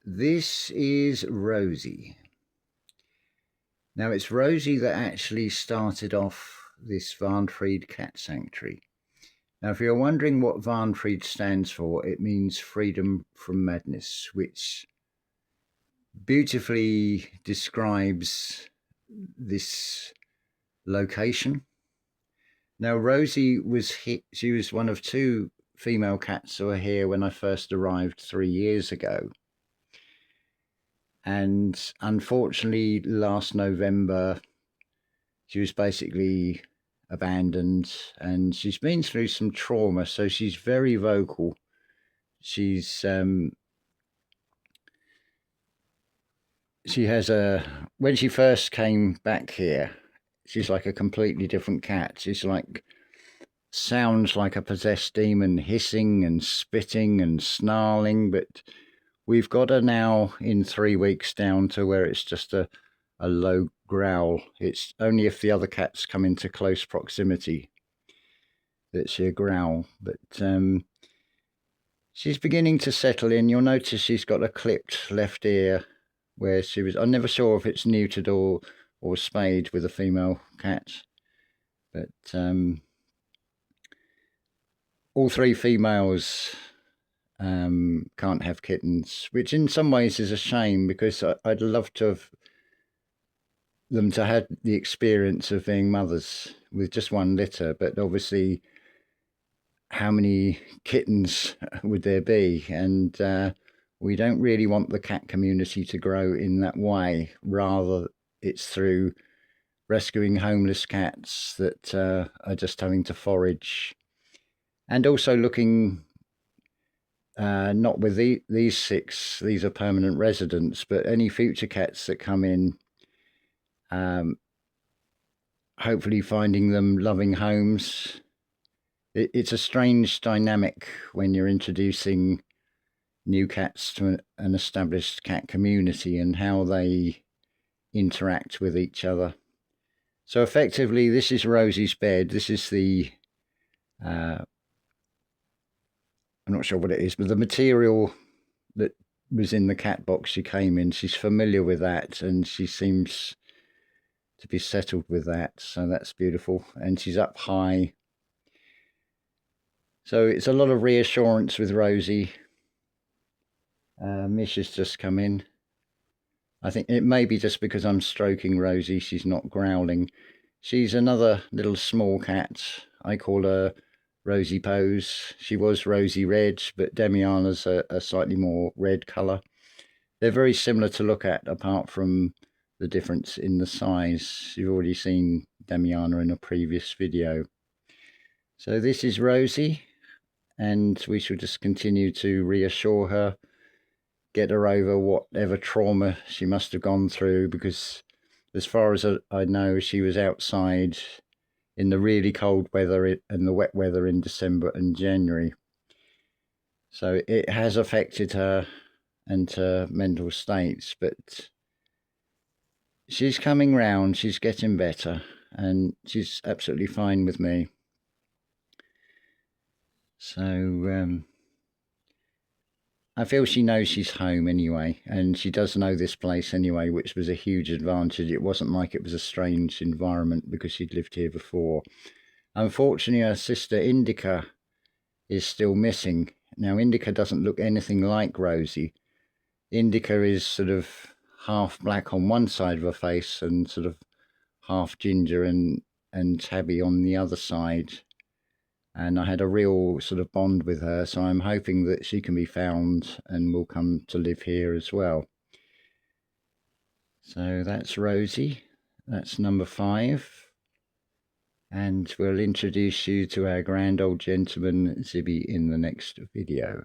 This is Rosie. Now, it's Rosie that actually started off this Varnfried cat sanctuary. Now, if you're wondering what Varnfried stands for, it means freedom from madness, which beautifully describes this location. Now, Rosie she was one of two female cats that were here when I first arrived 3 years ago. And unfortunately, last November, she was basically abandoned, and she's been through some trauma, so she's very vocal. She's she has when she first came back here, she's like a completely different cat. She's like, sounds like a possessed demon, hissing and spitting and snarling, but we've got her now in 3 weeks down to where it's just a low growl. It's only if the other cats come into close proximity that she'll growl, but she's beginning to settle in. You'll notice she's got a clipped left ear where she was, I'm never sure if it's neutered or spayed with a female cat, but all three females can't have kittens, which in some ways is a shame, because I'd love to have them to have the experience of being mothers with just one litter, but obviously how many kittens would there be? And we don't really want the cat community to grow in that way. Rather, it's through rescuing homeless cats that are just having to forage, and also looking not with these 6, these are permanent residents, but any future cats that come in, hopefully finding them loving homes. It's a strange dynamic when you're introducing new cats to an established cat community and how they interact with each other. So effectively, this is Rosie's bed. This is the I'm not sure what it is, but the material that was in the cat box she came in, she's familiar with that, and she seems to be settled with that, so that's beautiful. And she's up high, so it's a lot of reassurance with Rosie. Mish has just come in. I think it may be just because I'm stroking Rosie, she's not growling. She's another little small cat. I call her Rosie Pose. She was Rosie Red, but Demiana's a slightly more red colour. They're very similar to look at, apart from the difference in the size. You've already seen Demiana in a previous video. So this is Rosie, and we shall just continue to reassure her, get her over whatever trauma she must have gone through, because as far as I know, she was outside in the really cold weather and the wet weather in December and January. So it has affected her and her mental states, but she's coming round, she's getting better, and she's absolutely fine with me. So I feel she knows she's home anyway, and she does know this place anyway, which was a huge advantage. It wasn't like it was a strange environment because she'd lived here before. Unfortunately, her sister Indica is still missing. Now, Indica doesn't look anything like Rosie. Indica is sort of half black on one side of her face and sort of half ginger and tabby on the other side. And I had a real sort of bond with her, so I'm hoping that she can be found and will come to live here as well. So that's Rosie, that's number 5, and we'll introduce you to our grand old gentleman Zibby in the next video.